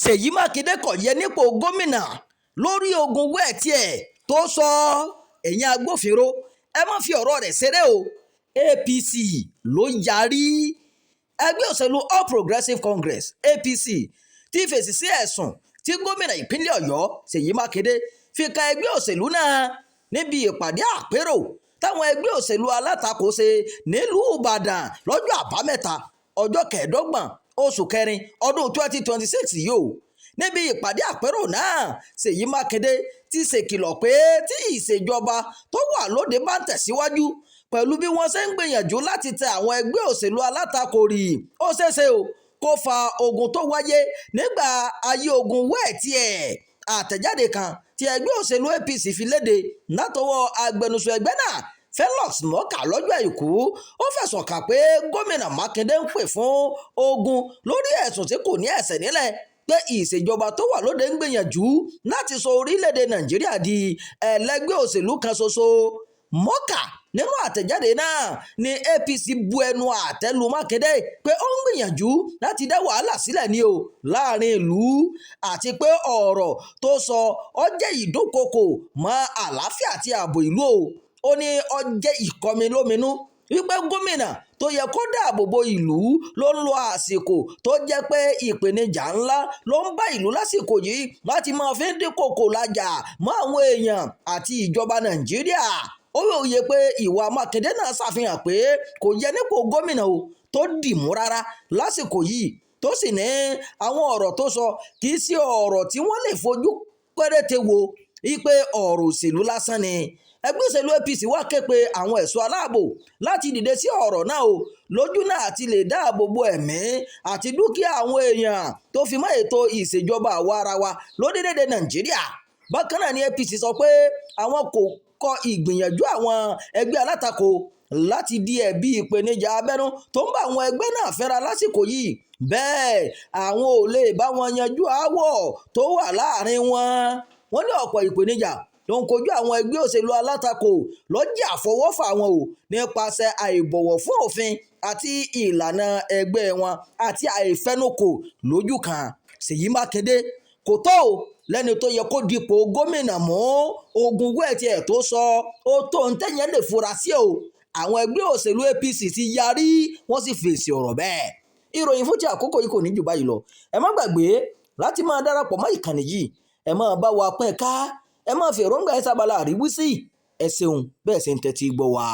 Ṣèyí Mákindé kò yẹ nípò gómìnà lórí ogun wẹ́ẹ̀tì ẹ̀ tó sọ ẹ̀yin agbófinró ẹ má fi ọ̀rọ̀ rẹ̀ ṣeré o. APC ló yarí. Ẹgbẹ́ òṣèlú All Progressives Congress APC ti fèsì sí ẹ̀sùn tí gómìnà ìpínlẹ̀ Ọ̀yọ́ Ṣèyí Mákindé fi kan ẹgbẹ́ òṣèlú náà níbi ìpàdé àpérò táwọn ẹgbẹ́ òṣèlú alátakò ṣe nílùú Ìbàdàn lọ́jọ́ àbámẹ́ta ọjọ́ 25 oṣù kẹrin ọdún 2026 yìí o. Níbi ìpàdé àpérò náà Ṣèyí Mákindé ti ṣèkìlọ̀ pé tí ìṣèjọba tó wà lóde bá ń tẹ̀síwájú pẹ̀lú bí wọ́n ṣe ń gbìyànjú láti tẹ àwọn ẹgbẹ́ òṣèlú alátakò rì ó ṣeéṣe o kó fa ogun tó wáyé nígbà ayé ogun wẹ́ẹ̀tì ẹ̀. Àtẹ̀jáde kan tí ẹgbẹ́ òṣèlú APC fi léde látọwọ́ agbẹnusọ ẹgbẹ́ náà Felix Morka lọ́jọ́ Àìkú ó fẹ̀sùn kàn pé gómìnà Mákindé ń pè fún ogun lórí ẹ̀sùn tí kò ní ẹsẹ̀ nílẹ̀ pé ìṣèjọba tó wà lóde ń gbìyànjú láti sọ orílẹ̀-èdè Nàìjíríà di ẹlẹ́gbẹ́ òṣèlú kan ṣoṣo. Morka nínú àtẹ̀jáde náà ni APC bu ẹnu àtẹ́ lu Mákindé pé ó ń gbìyànjú láti dá wàhálà sílẹ̀ ní o láàrin ìlú àti pé ọ̀rọ̀ tó sọ ó jẹ́ ìdúnkokò mọ́ àlàáfíà àti ààbò ìlú o. Ó ní ó jẹ́ ìkọminlóminú wípé gómìnà tó yẹ kó dáàbò bo ìlú ló ń lo àsìkò tó jẹ́ pé ìpèníjà ńlá ló ń bá ìlú lásìkò yìí láti máa fi ń dín kòkò lájà mọ́ àwọn èèyàn àti ìjọba Nàìjíríà. Ó yòòye pé ìwà Mákindé náà ṣàfihàn pé kò yẹ nípò gómìnà o tó dìmú rárá lásìkò yìí tó sì ní àwọn ọ̀rọ̀ tó sọ kì í sí ọ̀rọ̀ tí wọ́n lè fojú péréte wo wípé ọ̀rọ̀ òṣèlú lásán ni. Ẹgbẹ́ òṣèlú APC wá ké pe àwọn ẹ̀ṣọ́ aláàbò láti dìde sí ọ̀rọ̀ náà o lójú náà àti lè dáàbò bo ẹ̀mí àti dúkìá àwọn èèyàn tó fi mọ́ ètò ìṣèjọba àwa ara wa lórílẹ̀‐èdè Nàìjíríà. Bákan náà ni APC sọ pé àwọn kò kọ ìgbìyànjú àwọn ẹgbẹ́ alátakò láti di ẹ̀bi ìpèníjà abẹ́nú tó ń bá àwọn ẹgbẹ́ náà fẹ́ra lásìkò yìí. Bẹ́ẹ̀ àwọn ò lè bá wọn yanjú aáwọ̀ tó wà láàrin wọn. Wọ́n ní ọ̀pọ̀ ìpèníjà ló ń kojú àwọn ẹgbẹ́ òṣèlú alátakò lọ́jọ́ àfọwọ́fà wọn o nípasẹ̀ àìbọ̀wọ̀ fún òfin àti ìlànà ẹgbẹ́ wọn àti àìfẹnukò lójú kan. Ṣèyí Mákindé kò tó o lẹ́ni tó yẹ kó dipò gómìnà mọ́ ogun wẹ́ẹ̀tì ẹ̀ tó sọ ó tó ń tẹ̀yẹ́ lè fura sí o. Àwọn ẹgbẹ́ òṣèlú APC ti yarí wọ́n sì fèsì ọ̀rọ̀ bẹ́ẹ̀. Ìròyìn fún ti àkókò yìí kò ní jù báyìí lọ. Ẹ má gbàgbé láti máa darapọ̀ mọ́ ìkànnì yìí ẹ máa bá wa pín ká ẹ máa fi èròǹgbà ẹ sábàlá àríwísí ẹ ṣeun bẹ́ẹ̀ ṣe ń tẹ́tí gbọ́ wa.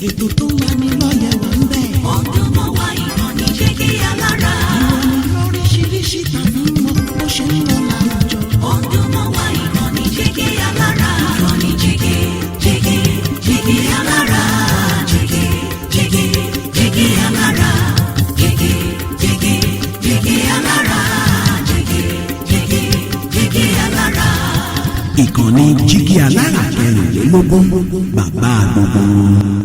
Ètò tó wà ní lọ́yẹ̀ wà ń bẹ̀. Ọdún mọ́ wa ìkànnì jẹ́ kí a lára. Ìròyìn lóríṣiríṣi tàbí mọ bó ṣe ń lọ láwùjọ. Ọdún mọ́ wa ìkànnì jẹ́ kí a lára. Ìkànnì jẹ́gẹ́ a lára. Jẹ́gẹ́ a lára. Jẹ́gẹ́ a lára. Jẹ́gẹ́ a lára. Ìkànnì Jígí Alára 24 bàbá gbogbo.